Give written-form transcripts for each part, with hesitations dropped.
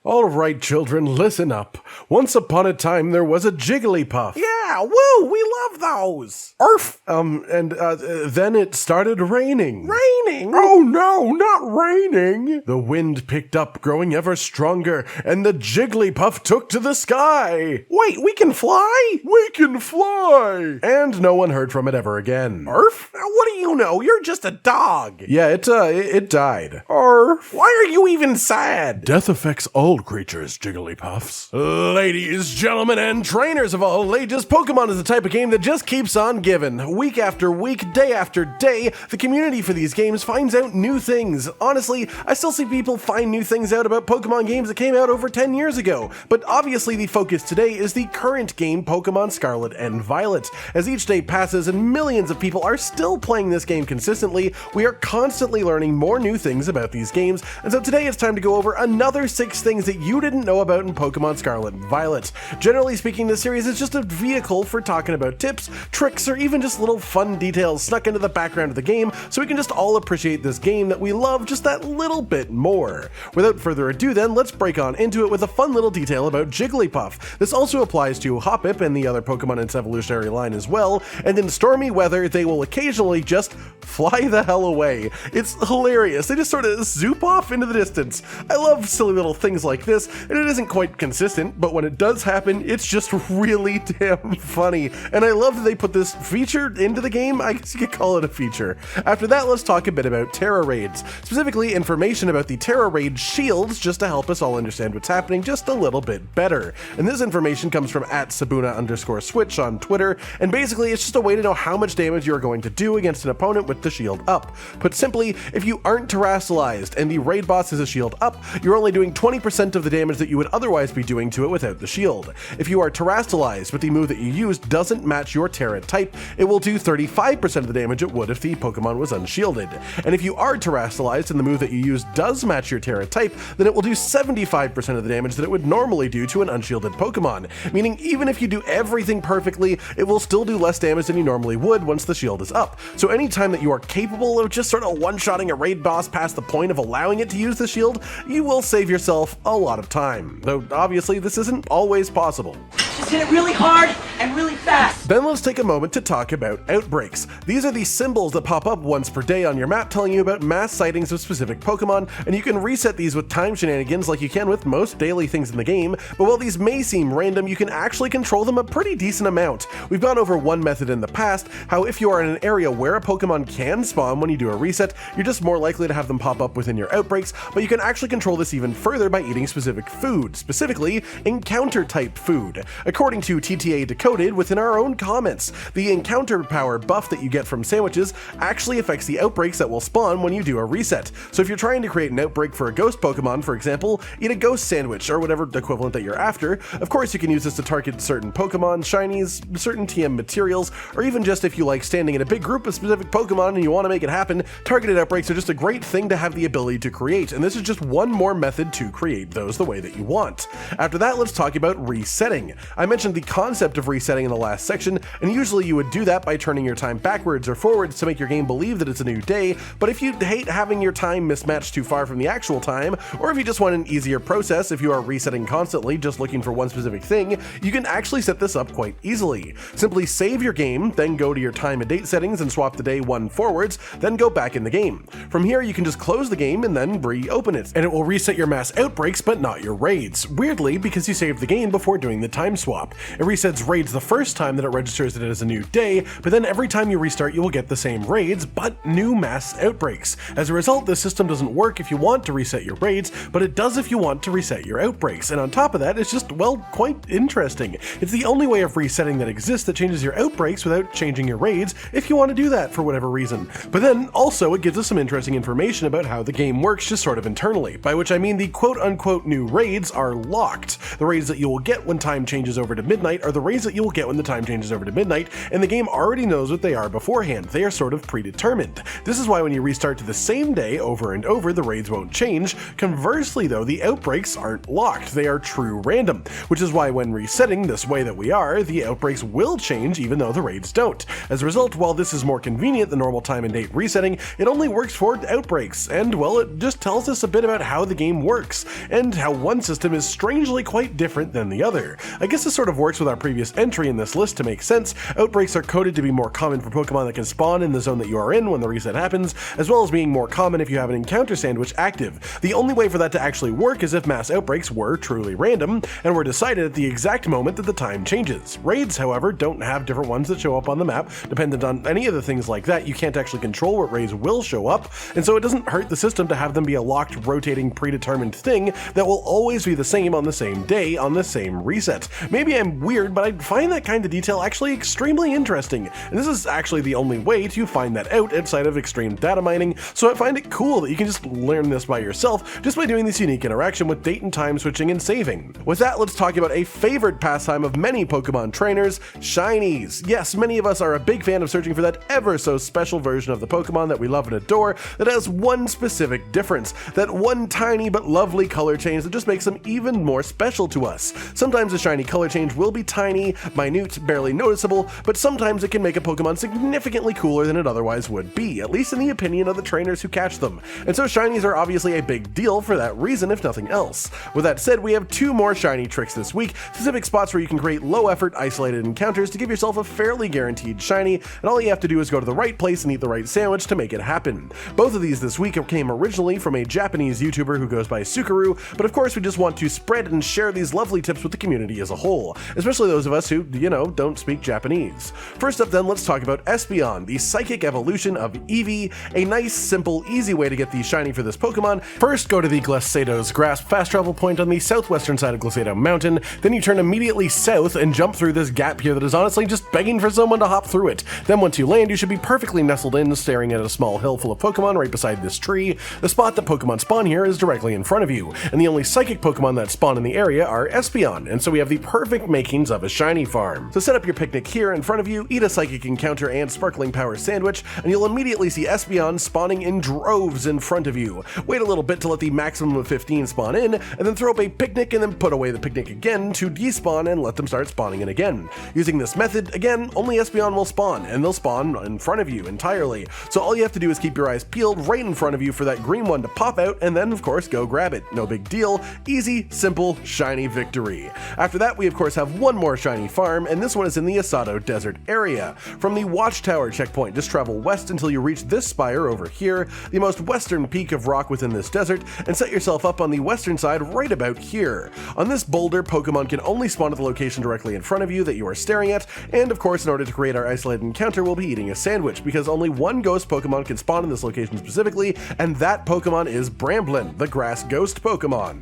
All right, children, listen up. Once upon a time, there was a Jigglypuff. Yeah, woo, we love those. Arf! Then it started raining. Raining? Oh no, not raining! The wind picked up, growing ever stronger, and the Jigglypuff took to the sky. Wait, we can fly? We can fly! And no one heard from it ever again. Arf? What do you know? You're just a dog. Yeah, it died. Arf. Why are you even sad? Death affects all creatures, Jigglypuffs. Ladies, gentlemen, and trainers of all ages, Pokemon is the type of game that just keeps on giving. Week after week, day after day, the community for these games finds out new things. Honestly, I still see people find new things out about Pokemon games that came out over 10 years ago, but obviously the focus today is the current game, Pokemon Scarlet and Violet. As each day passes and millions of people are still playing this game consistently, we are constantly learning more new things about these games, and so today it's time to go over another 6 things that you didn't know about in Pokemon Scarlet and Violet. Generally speaking, this series is just a vehicle for talking about tips, tricks, or even just little fun details snuck into the background of the game so we can just all appreciate this game that we love just that little bit more. Without further ado then, let's break on into it with a fun little detail about Jigglypuff. This also applies to Hoppip and the other Pokemon in its evolutionary line as well, and in stormy weather they will occasionally just fly the hell away. It's hilarious. They just sort of zoop off into the distance. I love silly little things like this, and it isn't quite consistent, but when it does happen, it's just really damn funny. And I love that they put this feature into the game. I guess you could call it a feature. After that, let's talk a bit about Tera Raids, specifically information about the Tera Raid shields, just to help us all understand what's happening just a little bit better. And this information comes from @Sabuna_Switch on Twitter, and basically it's just a way to know how much damage you're going to do against an opponent with the shield up. Put simply, if you aren't terastallized and the raid boss has a shield up, you're only doing 20% of the damage that you would otherwise be doing to it without the shield. If you are terastallized but the move that you used doesn't match your Tera type, it will do 35% of the damage it would if the Pokemon was unshielded. And if you are terastallized and the move that you use does match your Tera type, then it will do 75% of the damage that it would normally do to an unshielded Pokemon, meaning even if you do everything perfectly, it will still do less damage than you normally would once the shield is up. So anytime that you are capable of just sort of one-shotting a raid boss past the point of allowing it to use the shield, you will save yourself a lot of time, though obviously this isn't always possible. Just hit it really hard and really fast. Then let's take a moment to talk about outbreaks. These are the symbols that pop up once per day on your map telling you about mass sightings of specific Pokemon, and you can reset these with time shenanigans like you can with most daily things in the game, but while these may seem random, you can actually control them a pretty decent amount. We've gone over one method in the past, how if you are in an area where a Pokemon can spawn when you do a reset, you're just more likely to have them pop up within your outbreaks, but you can actually control this even further by eating specific food, specifically encounter type food. According to TTA Decoded within our own comments, the encounter power buff that you get from sandwiches actually affects the outbreaks that will spawn when you do a reset. So if you're trying to create an outbreak for a ghost Pokemon, for example, eat a ghost sandwich or whatever equivalent that you're after. Of course, you can use this to target certain Pokemon, shinies, certain TM materials, or even just if you like standing in a big group of specific Pokemon and you want to make it happen, targeted outbreaks are just a great thing to have the ability to create, and this is just one more method to create those the way that you want. After that, let's talk about resetting. I mentioned the concept of resetting in the last section, and usually you would do that by turning your time backwards or forwards to make your game believe that it's a new day, but if you hate having your time mismatched too far from the actual time, or if you just want an easier process if you are resetting constantly just looking for one specific thing, you can actually set this up quite easily. Simply save your game, then go to your time and date settings and swap the day 1 forwards, then go back in the game. From here you can just close the game and then reopen it, and it will reset your mass outbreaks but not your raids, weirdly because you saved the game before doing the time swap. It resets raids the first time that it registers that it is a new day, but then every time you restart you will get the same raids but new mass outbreaks. As a result, this system doesn't work if you want to reset your raids, but it does if you want to reset your outbreaks, and on top of that it's just, well, quite interesting. It's the only way of resetting that exists that changes your outbreaks without changing your raids if you want to do that for whatever reason. But then also it gives us some interesting information about how the game works just sort of internally, by which I mean the quote-unquote new raids are locked. The raids that you will get when time changes over to midnight are the raids that you will get when the time changes over to midnight, and the game already knows what they are beforehand. They are sort of predetermined. This is why when you restart to the same day over and over, the raids won't change. Conversely though, the outbreaks aren't locked. They are true random, which is why when resetting this way that we are, the outbreaks will change even though the raids don't. As a result, while this is more convenient than normal time and date resetting, it only works for outbreaks, and well, it just tells us a bit about how the game works, and how one system is strangely quite different than the other. I guess this sort of works with our previous entry in this list to make sense. Outbreaks are coded to be more common for Pokemon that can spawn in the zone that you are in when the reset happens, as well as being more common if you have an encounter sandwich active. The only way for that to actually work is if mass outbreaks were truly random, and were decided at the exact moment that the time changes. Raids, however, don't have different ones that show up on the map. Dependent on any of the things like that, you can't actually control what raids will show up, and so it doesn't hurt the system to have them be a locked, rotating, predetermined thing that will always be the same on the same day, on the same reset. Maybe I'm weird, but I find that kind of detail actually extremely interesting, and this is actually the only way to find that out outside of extreme data mining, so I find it cool that you can just learn this by yourself just by doing this unique interaction with date and time switching and saving. With that, let's talk about a favorite pastime of many Pokemon trainers, shinies. Yes, many of us are a big fan of searching for that ever so special version of the Pokemon that we love and adore that has one specific difference, that one tiny but lovely color change that just makes them even more special to us. Sometimes a shiny color change will be tiny, minute, barely noticeable, but sometimes it can make a Pokemon significantly cooler than it otherwise would be, at least in the opinion of the trainers who catch them. And so shinies are obviously a big deal for that reason, if nothing else. With that said, we have two more shiny tricks this week, specific spots where you can create low effort, isolated encounters to give yourself a fairly guaranteed shiny, and all you have to do is go to the right place and eat the right sandwich to make it happen. Both of these this week came originally from a Japanese YouTuber who goes by Sukaru, but of course we just want to spread and share these lovely tips with the community as a whole, especially those of us who, don't speak Japanese. First up then, let's talk about Espeon, the psychic evolution of Eevee, a nice, simple, easy way to get the shiny for this Pokemon. First, go to the Glacedo's Grasp fast travel point on the southwestern side of Glacedo Mountain, then you turn immediately south and jump through this gap here that is honestly just begging for someone to hop through it. Then once you land, you should be perfectly nestled in, staring at a small hill full of Pokemon right beside this tree. The spot that Pokemon spawn here is directly in front of you, and the only psychic Pokemon that spawn in the area are Espeon, and so we have the perfect makings of a shiny farm. So set up your picnic here in front of you, eat a psychic encounter and sparkling power sandwich, and you'll immediately see Espeon spawning in droves in front of you. Wait a little bit to let the maximum of 15 spawn in, and then throw up a picnic and then put away the picnic again to despawn and let them start spawning in again. Using this method, again, only Espeon will spawn, and they'll spawn in front of you entirely. So all you have to do is keep your eyes peeled right in front of you for that green one to pop out, and then of course go grab it. No big deal, easy, simple, shiny victory. After that, we of course have one more shiny farm, and this one is in the Asado Desert area. From the Watchtower checkpoint, just travel west until you reach this spire over here, the most western peak of rock within this desert, and set yourself up on the western side right about here. On this boulder, Pokemon can only spawn at the location directly in front of you that you are staring at, and of course in order to create our isolated encounter, we'll be eating a sandwich, because only one ghost Pokemon can spawn in this location specifically, and that Pokemon is Bramblin, the grass ghost Pokemon.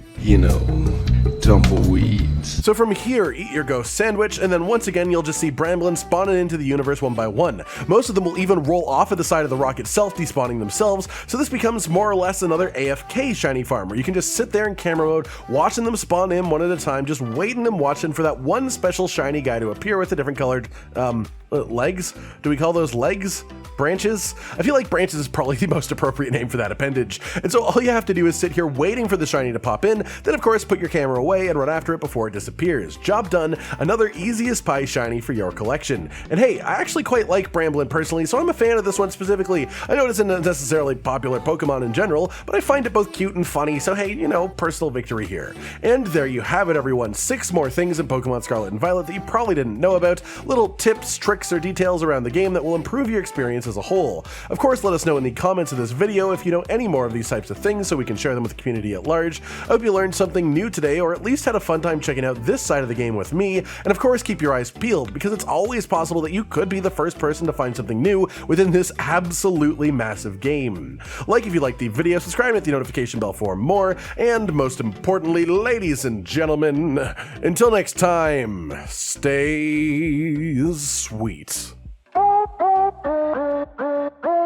Tumbleweeds. So from here, eat your ghost sandwich, and then once again you'll just see Bramblin spawning into the universe one by one. Most of them will even roll off at the side of the rock itself, despawning themselves, so this becomes more or less another AFK shiny farm, where you can just sit there in camera mode, watching them spawn in one at a time, just waiting and watching for that one special shiny guy to appear with a different colored, legs? Do we call those legs? Branches? I feel like branches is probably the most appropriate name for that appendage. And so all you have to do is sit here waiting for the shiny to pop in, then of course put your camera away and run after it before it disappears. Job done, another easy as pie shiny for your collection. And hey, I actually quite like Bramblin personally, so I'm a fan of this one specifically. I know it isn't a necessarily popular Pokemon in general, but I find it both cute and funny, so hey, personal victory here. And there you have it, everyone. 6 more things in Pokemon Scarlet and Violet that you probably didn't know about, little tips, tricks, or details around the game that will improve your experience as a whole. Of course, let us know in the comments of this video if you know any more of these types of things so we can share them with the community at large. I hope you learned something new today, or at least had a fun time checking out this side of the game with me, and of course keep your eyes peeled, because it's always possible that you could be the first person to find something new within this absolutely massive game. Like if you liked the video, subscribe and hit the notification bell for more, and most importantly, ladies and gentlemen, until next time, stay sweet.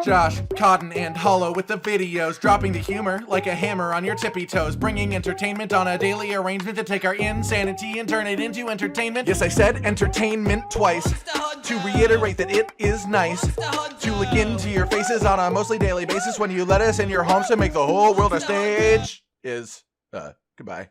Josh, Cotton, and Hollow with the videos, dropping the humor like a hammer on your tippy toes, bringing entertainment on a daily arrangement to take our insanity and turn it into entertainment. Yes, I said entertainment twice, to reiterate that it is nice to look into your faces on a mostly daily basis when you let us in your homes to make the whole world a stage. Goodbye.